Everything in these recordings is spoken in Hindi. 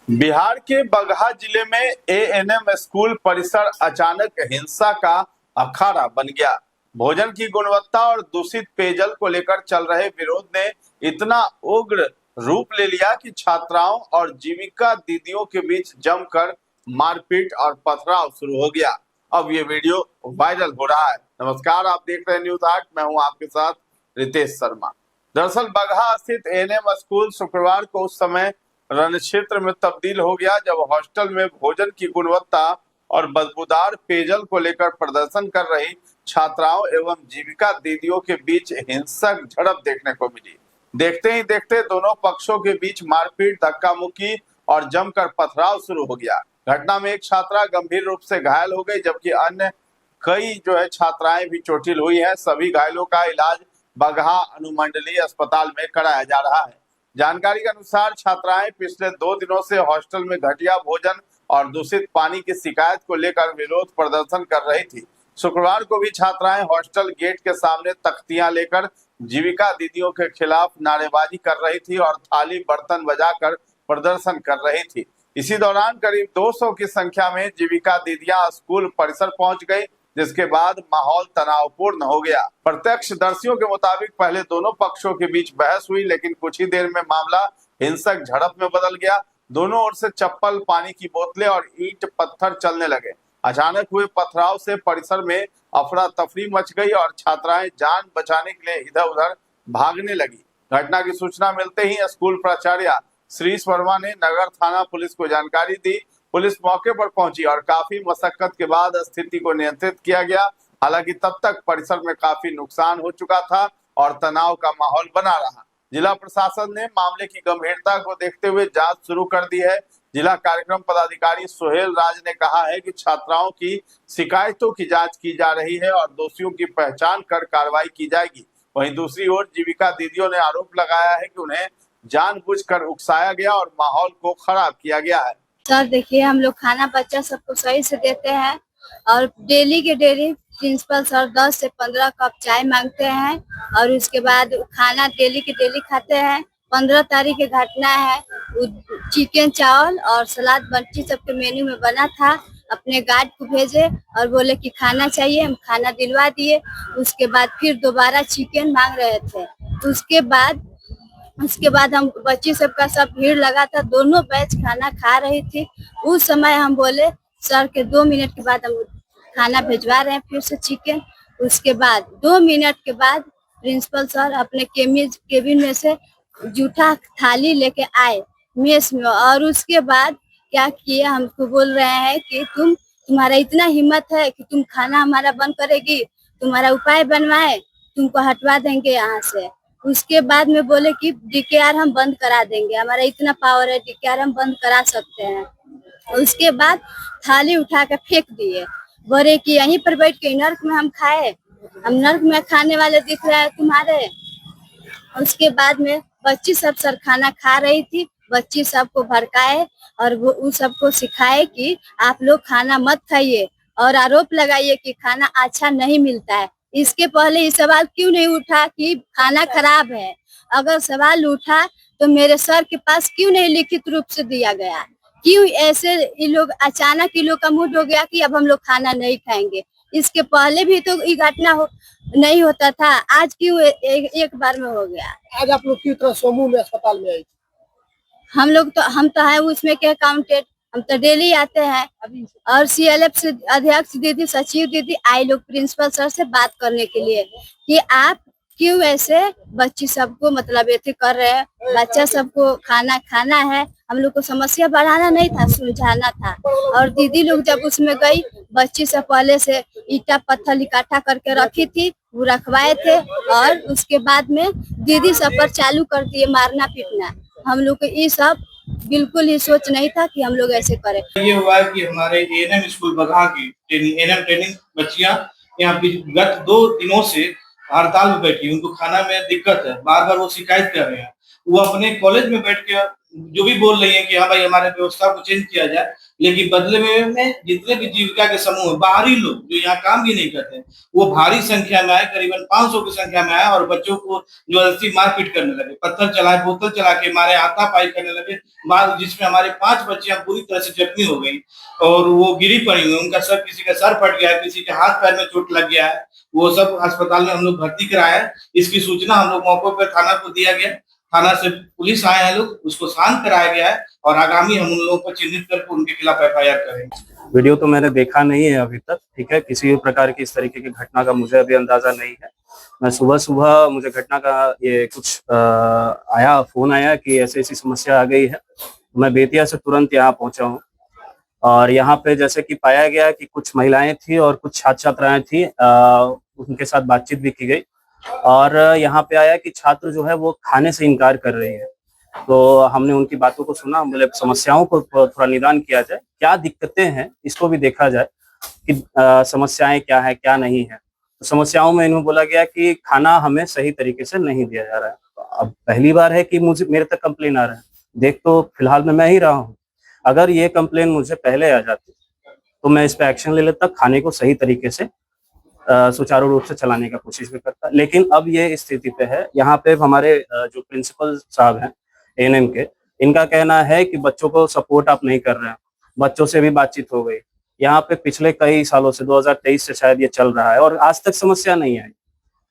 बिहार के बगहा जिले में एएनएम स्कूल परिसर अचानक हिंसा का अखाड़ा बन गया। भोजन की गुणवत्ता और दूषित पेयजल को लेकर चल रहे विरोध ने इतना उग्र रूप ले लिया कि छात्राओं और जीविका दीदियों के बीच जमकर मारपीट और पथराव शुरू हो गया। अब ये वीडियो वायरल हो रहा है। नमस्कार, आप देख रहे हैं न्यूज 8। मैं हूं आपके साथ रितेश शर्मा। दरअसल बगहा स्थित एएनएम स्कूल शुक्रवार को उस समय रण क्षेत्र में तब्दील हो गया जब हॉस्टल में भोजन की गुणवत्ता और बदबूदार पेयजल को लेकर प्रदर्शन कर रही छात्राओं एवं जीविका दीदियों के बीच हिंसक झड़प देखने को मिली। देखते ही देखते दोनों पक्षों के बीच मारपीट, धक्का मुक्की और जमकर पथराव शुरू हो गया। घटना में एक छात्रा गंभीर रूप से घायल हो गई, जबकि अन्य कई छात्राएं भी चोटिल हुई हैं। सभी घायलों का इलाज बगहा अनुमंडलीय अस्पताल में कराया जा रहा है। जानकारी के अनुसार छात्राएं पिछले 2 दिनों से हॉस्टल में घटिया भोजन और दूषित पानी की शिकायत को लेकर विरोध प्रदर्शन कर रही थी। शुक्रवार को भी छात्राएं हॉस्टल गेट के सामने तख्तियां लेकर जीविका दीदियों के खिलाफ नारेबाजी कर रही थी और थाली बर्तन बजाकर प्रदर्शन कर रही थी। इसी दौरान करीब 200 की संख्या में जीविका दीदियां स्कूल परिसर पहुंच गई, जिसके बाद माहौल तनावपूर्ण हो गया। प्रत्यक्षदर्शियों के मुताबिक पहले दोनों पक्षों के बीच बहस हुई, लेकिन कुछ ही देर में मामला हिंसक झड़प में बदल गया। दोनों ओर से चप्पल, पानी की बोतलें और ईंट पत्थर चलने लगे। अचानक हुए पथराव से परिसर में अफरा तफरी मच गई और छात्राएं जान बचाने के लिए इधर उधर भागने लगी। घटना की सूचना मिलते ही स्कूल प्राचार्य श्री वर्मा ने नगर थाना पुलिस को जानकारी दी। पुलिस मौके पर पहुंची और काफी मशक्कत के बाद स्थिति को नियंत्रित किया गया। हालांकि तब तक परिसर में काफी नुकसान हो चुका था और तनाव का माहौल बना रहा। जिला प्रशासन ने मामले की गंभीरता को देखते हुए जांच शुरू कर दी है। जिला कार्यक्रम पदाधिकारी सोहेल राज ने कहा है कि छात्राओं की शिकायतों की जांच की जा रही है और दोषियों की पहचान कर कार्रवाई की जाएगी। वहीं दूसरी ओर जीविका दीदियों ने आरोप लगाया है कि उन्हें जानबूझकर उकसाया गया और माहौल को खराब किया गया है। सर देखिए, हम लोग खाना बच्चा सबको सही से देते हैं और डेली के डेली प्रिंसिपल सर 10 से 15 कप चाय मांगते हैं और उसके बाद खाना डेली के डेली खाते हैं। 15 तारीख की घटना है, चिकन चावल और सलाद बच्ची सबके मेन्यू में बना था। अपने गार्ड को भेजे और बोले कि खाना चाहिए, हम खाना दिलवा दिए। उसके बाद फिर दोबारा चिकन मांग रहे थे। उसके बाद हम बच्ची सबका सब भीड़ लगा था, दोनों बैच खाना खा रही थी। उस समय हम बोले सर के 2 मिनट के बाद हम खाना भिजवा रहे हैं फिर से चिकन। उसके बाद 2 मिनट के बाद प्रिंसिपल सर अपने केबिन में से जूठा थाली लेके आए मेस में और उसके बाद क्या किए, हमको बोल रहे हैं कि तुम्हारा इतना हिम्मत है कि तुम खाना हमारा बंद करेगी, तुम्हारा उपाय बनवाए, तुमको हटवा देंगे यहाँ से। उसके बाद में बोले कि डीकेआर हम बंद करा देंगे, हमारा इतना पावर है, डीकेआर हम बंद करा सकते हैं। उसके बाद थाली उठा के फेंक दिए, बोले कि यहीं पर बैठ के नर्क में हम खाए, हम नर्क में खाने वाले दिख रहे हैं तुम्हारे। उसके बाद में बच्ची सब सर खाना खा रही थी, बच्ची सबको भड़काए और वो उन सबको सिखाए कि आप लोग खाना मत खाइए और आरोप लगाइए कि खाना अच्छा नहीं मिलता है। इसके पहले ये सवाल क्यों नहीं उठा कि खाना खराब है? अगर सवाल उठा तो मेरे सर के पास क्यों नहीं लिखित रूप से दिया गया? क्यों ऐसे ये लोग अचानक ये लोग का मूड हो गया कि अब हम लोग खाना नहीं खाएंगे? इसके पहले भी तो ये घटना नहीं होता था, आज क्यों एक बार में हो गया? आज आप लोग किस तरह समूह में अस्पताल में आई? हम तो है उसमें के अकाउंटेंट, हम तो डेली आते हैं और सीएलएफ से अध्यक्ष दीदी, सचिव दीदी आई लोग प्रिंसिपल सर से बात करने के लिए कि आप क्यों ऐसे बच्ची सबको मतलब ऐसे कर रहे हैं। बच्चा सबको खाना खाना है, हम लोग को समस्या बढ़ाना नहीं था, सुलझाना था। और दीदी लोग जब उसमें गई, बच्ची सब पहले से ईटा पत्थर इकट्ठा करके रखी थी, वो रखवाए थे और उसके बाद में दीदी सब पर चालू कर दिए मारना पीटना। हम लोग को ये सब बिल्कुल ही सोच नहीं था कि हम लोग ऐसे करें। ये हुआ है कि हमारे एएनएम स्कूल बगहा की एएनएम ट्रेनिंग बच्चियां यहाँ गत 2 दिनों से हड़ताल में बैठी, उनको खाना में दिक्कत है, बार बार वो शिकायत कर रहे हैं। वो अपने कॉलेज में बैठ के जो भी बोल रही है कि हाँ भाई हमारे व्यवस्था को चेंज किया जाए, लेकिन बदले में जितने भी जीविका के समूह हैं, बाहरी लोग जो यहाँ काम भी नहीं करते हैं, वो भारी संख्या में आए, करीबन 500 की संख्या में आए और बच्चों को जबरदस्ती मारपीट करने लगे, पत्थर चलाए, बोतल चला के मारे, हाथापाई करने लगे, जिसमें हमारे 5 बच्चियां पूरी तरह से जख्मी हो गई और वो गिरी पड़ी हुई, उनका सर, किसी का सर फट गया है, किसी के हाथ पैर में चोट लग गया है, वो सब अस्पताल में हम लोग भर्ती कराया है। इसकी सूचना हम लोग मौके पर थाना को दिया गया, थाना से पुलिस आए हैं लोग, उसको शांत कराया गया है और आगामी हम उन लोगों को चिन्हित करके उनके खिलाफ FIR करेंगे। वीडियो तो मैंने देखा नहीं है अभी तक, ठीक है, किसी भी प्रकार की इस तरीके की घटना का मुझे अभी अंदाजा नहीं है। मैं सुबह मुझे घटना का ये कुछ फोन आया कि ऐसी समस्या आ गई है, मैं बेतिया से तुरंत यहाँ पहुंचा हूँ और यहाँ पे जैसे कि पाया गया कि कुछ महिलाएं थी और कुछ छात्र छात्राएं थी, उनके साथ बातचीत भी की गई और यहाँ पे आया कि छात्र जो है वो खाने से इनकार कर रही है। तो हमने उनकी बातों को सुना, मतलब समस्याओं को थोड़ा निदान किया जाए, क्या दिक्कतें हैं इसको भी देखा जाए कि समस्याएं क्या है क्या नहीं है। तो समस्याओं में इन्होंने बोला गया कि खाना हमें सही तरीके से नहीं दिया जा रहा है। तो अब पहली बार है कि मेरे तक कंप्लेन आ रहा है, देख तो फिलहाल मैं ही रहा हूँ, अगर ये कंप्लेन मुझे पहले आ जाती तो मैं इस पे एक्शन ले लेता, खाने को सही तरीके से सुचारू रूप से चलाने का कोशिश भी करता। लेकिन अब ये स्थिति पे है, यहाँ पे हमारे जो प्रिंसिपल साहब हैं ANM के, इनका कहना है कि बच्चों को सपोर्ट आप नहीं कर रहे हैं। बच्चों से भी बातचीत हो गई, यहाँ पे पिछले कई सालों से 2023 से शायद ये चल रहा है और आज तक समस्या नहीं आई,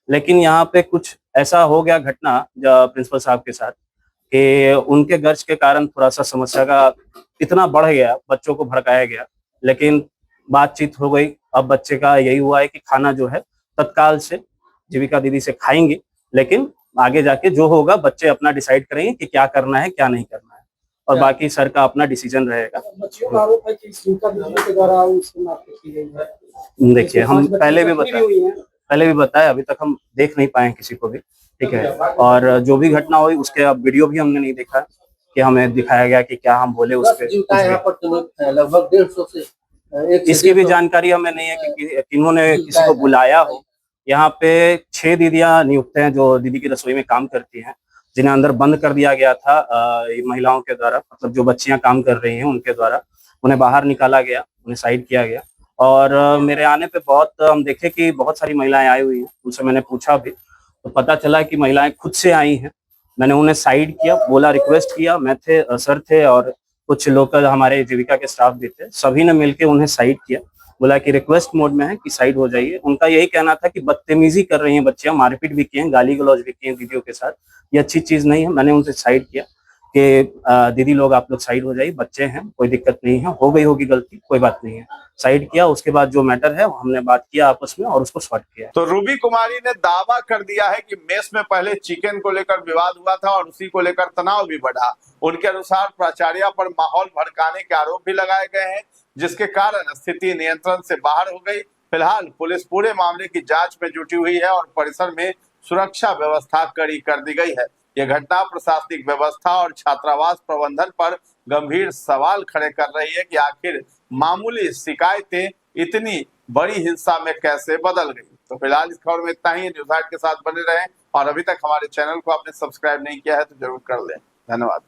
लेकिन यहाँ पे कुछ ऐसा हो गया घटना प्रिंसिपल साहब के साथ कि उनके गर्ज के कारण थोड़ा सा समस्या का इतना बढ़ गया, बच्चों को भड़काया गया, लेकिन बातचीत हो गई। अब बच्चे का यही हुआ है कि खाना जो है तत्काल से जीविका दीदी से खाएंगे, लेकिन आगे जाके जो होगा बच्चे अपना डिसाइड करेंगे कि क्या करना है क्या नहीं करना है और बाकी सर का अपना डिसीजन रहेगा। बच्चियों का आरोप है कि जीविका दीदी के द्वारा उसकी मारपीट की गई है। देखिए, हम पहले भी बताया, अभी तक हम देख नहीं पाए किसी को भी, ठीक है, और जो भी घटना हुई उसके अब वीडियो भी हमने नहीं देखा कि हमें दिखाया गया कि क्या हम बोले उस पर। लगभग 150 से इसकी भी जानकारी हमें नहीं है कि किन्होंने किसी को बुलाया हो। यहाँ पे 6 दीदियां नियुक्त हैं जो दीदी की रसोई में काम करती हैं, जिन्हें अंदर बंद कर दिया गया था महिलाओं के द्वारा, मतलब जो बच्चियां काम कर रही हैं उनके द्वारा उन्हें बाहर निकाला गया, उन्हें साइड किया गया। और मेरे आने पे हम देखे कि बहुत सारी महिलाएं आई हुई हैं, उनसे मैंने पूछा भी तो पता चला कि महिलाएं खुद से आई हैं। मैंने उन्हें साइड किया, बोला, रिक्वेस्ट किया, मैं थे, सर थे और कुछ लोकल हमारे जीविका के स्टाफ भी थे, सभी ने मिलकर उन्हें साइड किया, बोला कि रिक्वेस्ट मोड में है कि साइड हो जाइए। उनका यही कहना था कि बदतमीजी कर रही हैं बच्चियां, मारपीट भी की हैं, गाली गलौज भी की हैं दीदियों के साथ, ये अच्छी चीज नहीं है। मैंने उनसे साइड किया कि दीदी लोग आप लोग साइड हो जाइए, बच्चे हैं, कोई दिक्कत नहीं है, हो गई होगी गलती, कोई बात नहीं है। साइड किया, उसके बाद जो मैटर है हमने बात किया आपस में और उसको सॉर्ट किया। तो रूबी कुमारी ने दावा कर दिया है कि मेस में पहले चिकन को लेकर विवाद हुआ था और उसी को लेकर तनाव भी बढ़ा। उनके अनुसार प्राचार्य पर माहौल भड़काने के आरोप भी लगाए गए हैं, जिसके कारण स्थिति नियंत्रण से बाहर हो गई। फिलहाल पुलिस पूरे मामले की जांच में जुटी हुई है और परिसर में सुरक्षा व्यवस्था कड़ी कर दी गई है। यह घटना प्रशासनिक व्यवस्था और छात्रावास प्रबंधन पर गंभीर सवाल खड़े कर रही है कि आखिर मामूली शिकायतें इतनी बड़ी हिंसा में कैसे बदल गई। तो फिलहाल इस खबर में इतना ही। न्यूज़ हाट के साथ बने रहें और अभी तक हमारे चैनल को आपने सब्सक्राइब नहीं किया है तो जरूर कर लें। धन्यवाद।